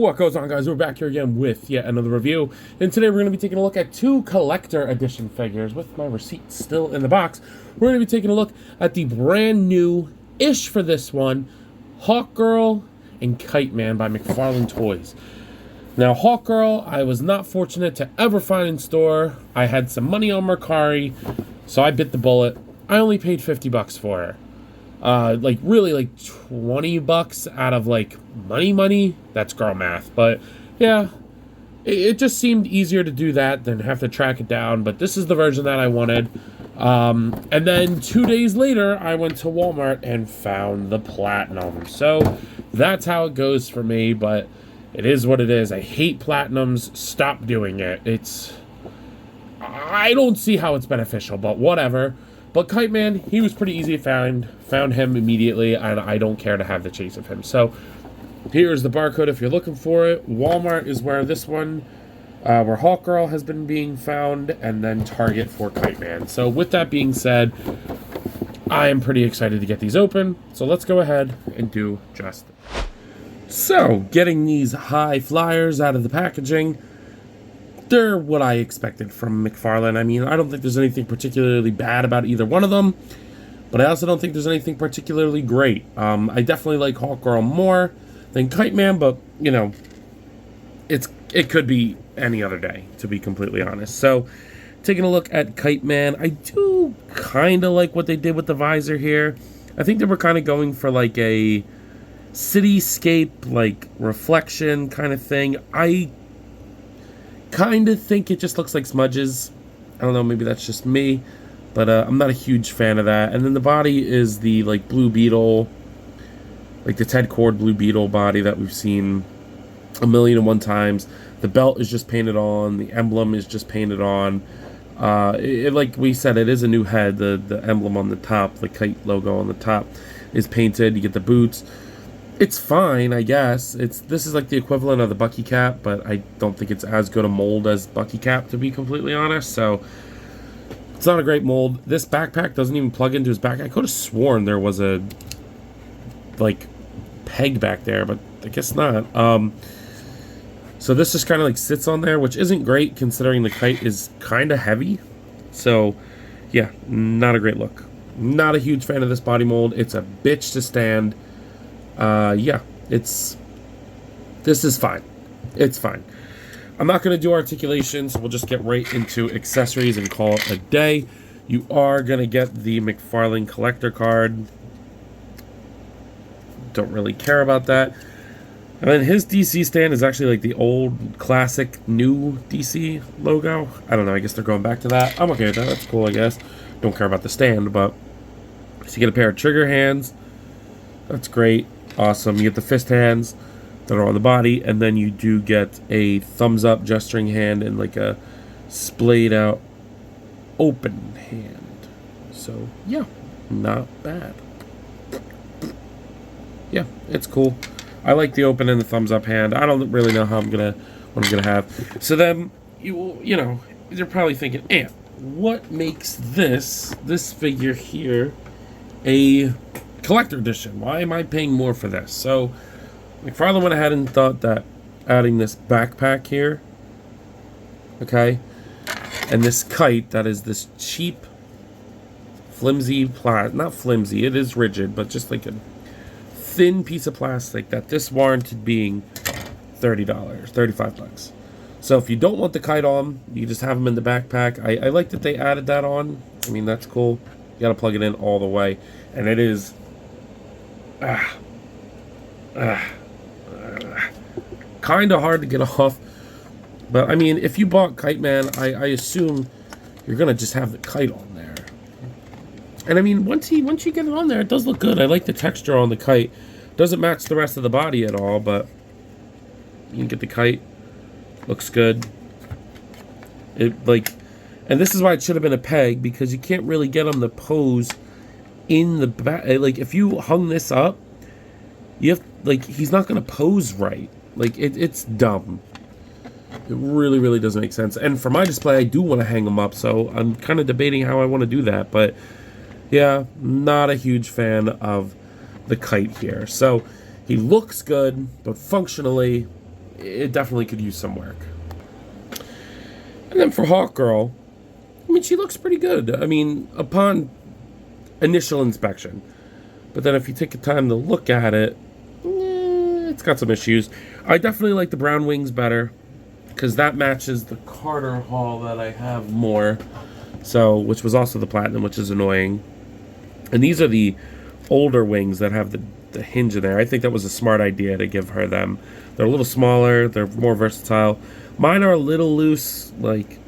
What goes on, guys? We're back here again with yet another review, and today we're going to be taking a look at two collector edition figures with my receipts still in the box. We're going to be taking a look at the brand new-ish for this one, Hawkgirl and Kiteman by McFarlane Toys. Now, Hawkgirl, I was not fortunate to ever find in store. I had some money on Mercari, so I bit the bullet. I only paid 50 bucks for her. Really like 20 bucks out of like money. That's girl math. But yeah, it just seemed easier to do that than have to track it down. But this is the version that I wanted. And then 2 days later, I went to Walmart and found the Platinum. So that's how it goes for me. But it is what it is. I hate Platinums. Stop doing it. I don't see how it's beneficial, but whatever. But Kiteman, he was pretty easy to find. Found him immediately, and I don't care to have the chase of him. So here's the barcode if you're looking for it. Walmart is where this one, where Hawkgirl has been being found, and then Target for Kiteman. So with that being said, I am pretty excited to get these open. So let's go ahead and do just that. So getting these high flyers out of the packaging, they're what I expected from McFarlane. I mean, I don't think there's anything particularly bad about either one of them, but I also don't think there's anything particularly great. I definitely like Hawkgirl more than Kiteman, but, you know, it could be any other day, to be completely honest. So, taking a look at Kiteman, I do kind of like what they did with the visor here. I think they were kind of going for, like, a cityscape, like, reflection kind of thing. I kind of think it just looks like smudges. I don't know, maybe that's just me, but I'm not a huge fan of that. And then the body is the like Blue Beetle, like the Ted Cord Blue Beetle body that we've seen 1,000,001 times. The belt is just painted on, the emblem is just painted on. Like we said, it is a new head. The emblem on the top, the Kite logo on the top, is painted. You get the boots. It's fine, I guess. This is like the equivalent of the Bucky cap, but I don't think it's as good a mold as Bucky cap, to be completely honest. So it's not a great mold. This backpack doesn't even plug into his back. I could have sworn there was a like peg back there, but I guess not. So this just kind of like sits on there, which isn't great considering the Kite is kind of heavy. So yeah, not a great look. Not a huge fan of this body mold. It's a bitch to stand. Yeah, this is fine. It's fine. I'm not going to do articulation, so we'll just get right into accessories and call it a day. You are going to get the McFarlane collector card. Don't really care about that. And then his DC stand is actually like the old classic new DC logo. I don't know, I guess they're going back to that. I'm okay with that. That's cool, I guess. Don't care about the stand, but so you get a pair of trigger hands. That's great. Awesome. You get the fist hands that are on the body, and then you do get a thumbs up gesturing hand and like a splayed out open hand. So yeah, not bad. Yeah, it's cool. I like the open and the thumbs up hand. I don't really know what I'm gonna have. So then you know, you're probably thinking, what makes this figure here a collector edition? Why am I paying more for this? So McFarlane went ahead and thought that adding this backpack here, okay, and this kite that is this cheap flimsy not flimsy, it is rigid, but just like a thin piece of plastic, that this warranted being $30, 35 bucks. So if you don't want the kite on, you just have them in the backpack. I like that they added that on. I mean, that's cool. You gotta plug it in all the way, and it is kind of hard to get off. But I mean, if you bought Kiteman, I assume you're gonna just have the kite on there. And I mean, once you get it on there, it does look good. I like the texture on the kite. Doesn't match the rest of the body at all, but you can get the kite. Looks good. And this is why it should have been a peg, because you can't really get them to pose in the back. Like, if you hung this up, you have, like, he's not going to pose right. Like, it's dumb. It really, really doesn't make sense. And for my display, I do want to hang him up, so I'm kind of debating how I want to do that. But, yeah, not a huge fan of the kite here. So, he looks good, but functionally, it definitely could use some work. And then for Hawkgirl, I mean, she looks pretty good. I mean, upon initial inspection. But then if you take the time to look at it, it's got some issues. I definitely like the brown wings better, because that matches the Carter Hall that I have more. So, which was also the platinum, which is annoying. And these are the older wings that have the hinge in there. I think that was a smart idea to give her them. They're a little smaller. They're more versatile. Mine are a little loose. Like,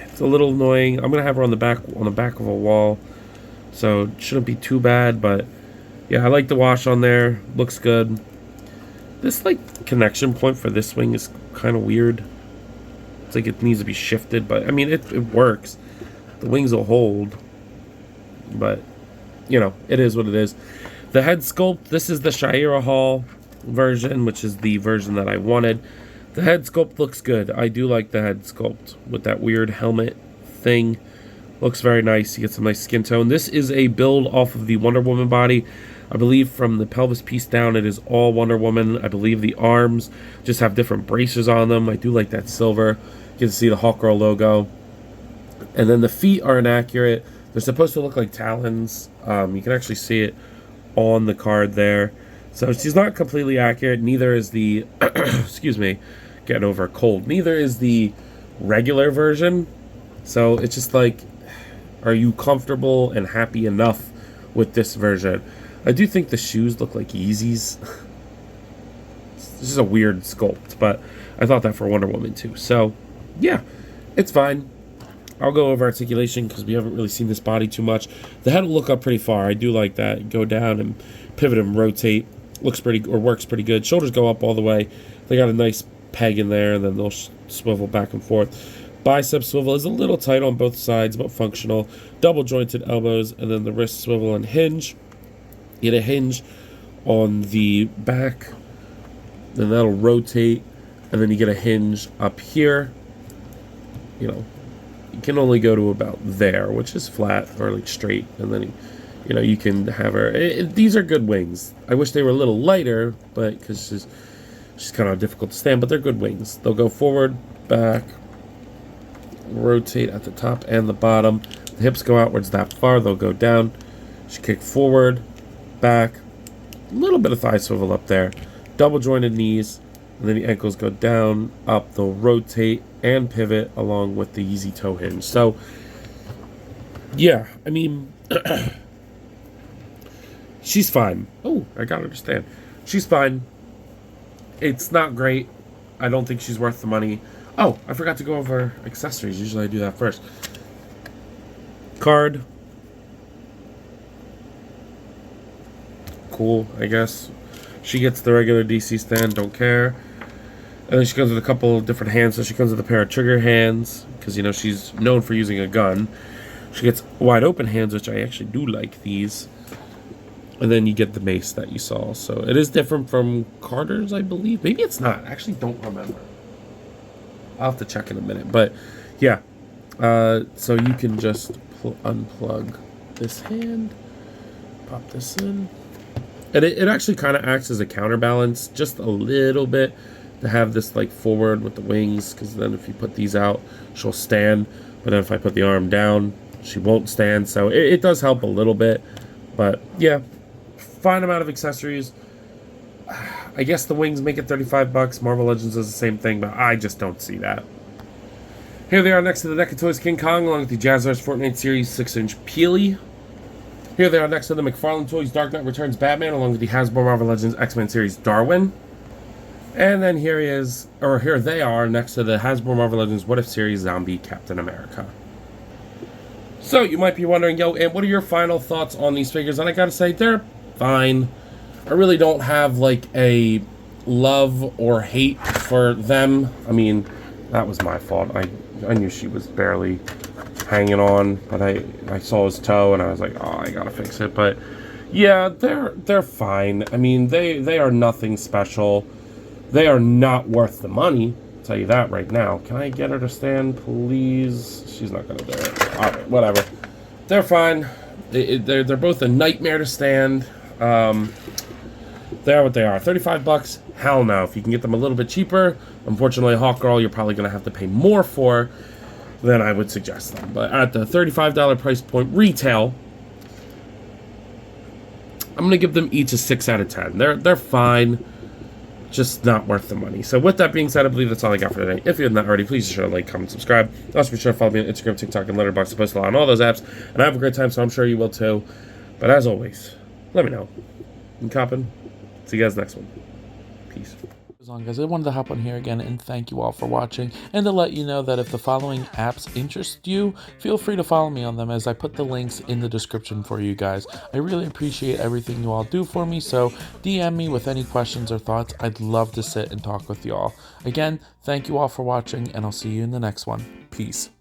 it's a little annoying. I'm gonna have her on the back of a wall, so it shouldn't be too bad. But yeah, I like the wash on there. Looks good. This like connection point for this wing is kind of weird. It's like it needs to be shifted, but I mean it works. The wings will hold, but you know, it is what it is. The head sculpt, this is the Shira Hall version, which is the version that I wanted. The head sculpt looks good. I do like the head sculpt with that weird helmet thing. Looks very nice. You get some nice skin tone. This is a build off of the Wonder Woman body. I believe from the pelvis piece down, it is all Wonder Woman. I believe the arms just have different braces on them. I do like that silver. You can see the Hawkgirl logo. And then the feet are inaccurate. They're supposed to look like talons. You can actually see it on the card there. So she's not completely accurate. Neither is the, excuse me, getting over a cold. Neither is the regular version. So it's just like, are you comfortable and happy enough with this version? I do think the shoes look like Yeezys. This is a weird sculpt, but I thought that for Wonder Woman too. So, yeah, it's fine. I'll go over articulation because we haven't really seen this body too much. The head will look up pretty far. I do like that. Go down and pivot and rotate. Looks pretty, or works pretty good. Shoulders go up all the way. They got a nice peg in there, and then they'll swivel back and forth. Bicep swivel is a little tight on both sides, but functional. Double jointed elbows, and then the wrist swivel and hinge. You get a hinge on the back, then that'll rotate, and then you get a hinge up here. You know, you can only go to about there, which is flat or like straight, and then you know you can have her. These are good wings. I wish they were a little lighter, but because she's kind of difficult to stand, but they're good wings. They'll go forward, back, rotate at the top and the bottom. The hips go outwards that far. They'll go down. She kick forward, back, a little bit of thigh swivel up there, double jointed knees, and then the ankles go down, up. They'll rotate and pivot along with the Yeezy toe hinge. So, yeah, I mean, she's fine. Oh, I gotta understand. She's fine. It's not great. I don't think she's worth the money. Oh, I forgot to go over accessories. Usually I do that first. Card. Cool, I guess. She gets the regular DC stand, don't care. And then she comes with a couple different hands. So she comes with a pair of trigger hands, because, you know, she's known for using a gun. She gets wide open hands, which I actually do like these. And then you get the mace that you saw. So it is different from Carter's, I believe. Maybe it's not. I actually don't remember. I'll have to check in a minute. But, yeah. So you can just unplug this hand. Pop this in. And it actually kind of acts as a counterbalance. Just a little bit. To have this, like, forward with the wings. Because then if you put these out, she'll stand. But then if I put the arm down, she won't stand. So it does help a little bit. But, yeah. Fine amount of accessories. I guess the wings make it $35. Marvel Legends does the same thing, but I just don't see that. Here they are next to the deck of toys King Kong, along with the Jazzars Fortnite Series 6-inch Peely. Here they are next to the McFarlane Toys Dark Knight Returns Batman, along with the Hasbro Marvel Legends X-Men Series Darwin. And then here they are next to the Hasbro Marvel Legends What If Series Zombie Captain America. So you might be wondering, yo, and what are your final thoughts on these figures? And I gotta say, they're fine. I really don't have like a love or hate for them. I mean, that was my fault. I knew she was barely hanging on, but I saw his toe and I was like, oh, I gotta fix it. But yeah, they're fine. I mean, they are nothing special. They are not worth the money. I'll tell you that right now. Can I get her to stand, please? She's not gonna do it. All right, whatever. They're fine. They're both a nightmare to stand. they are what they are. 35 bucks? Hell no. If you can get them a little bit cheaper, unfortunately, Hawkgirl, you're probably going to have to pay more for than I would suggest them. But at the $35 price point retail, I'm going to give them each a 6 out of 10. They're fine, just not worth the money. So with that being said, I believe that's all I got for today. If you haven't already, please share, like, comment, subscribe. Also be sure to follow me on Instagram, TikTok, and Letterboxd. I post a lot on all those apps, and I have a great time, so I'm sure you will too. But as always, let me know. I'm copping. See you guys next one. Peace. Guys, I wanted to hop on here again and thank you all for watching, and to let you know that if the following apps interest you, feel free to follow me on them, as I put the links in the description for you guys. I really appreciate everything you all do for me, so DM me with any questions or thoughts. I'd love to sit and talk with you all. Again, thank you all for watching, and I'll see you in the next one. Peace.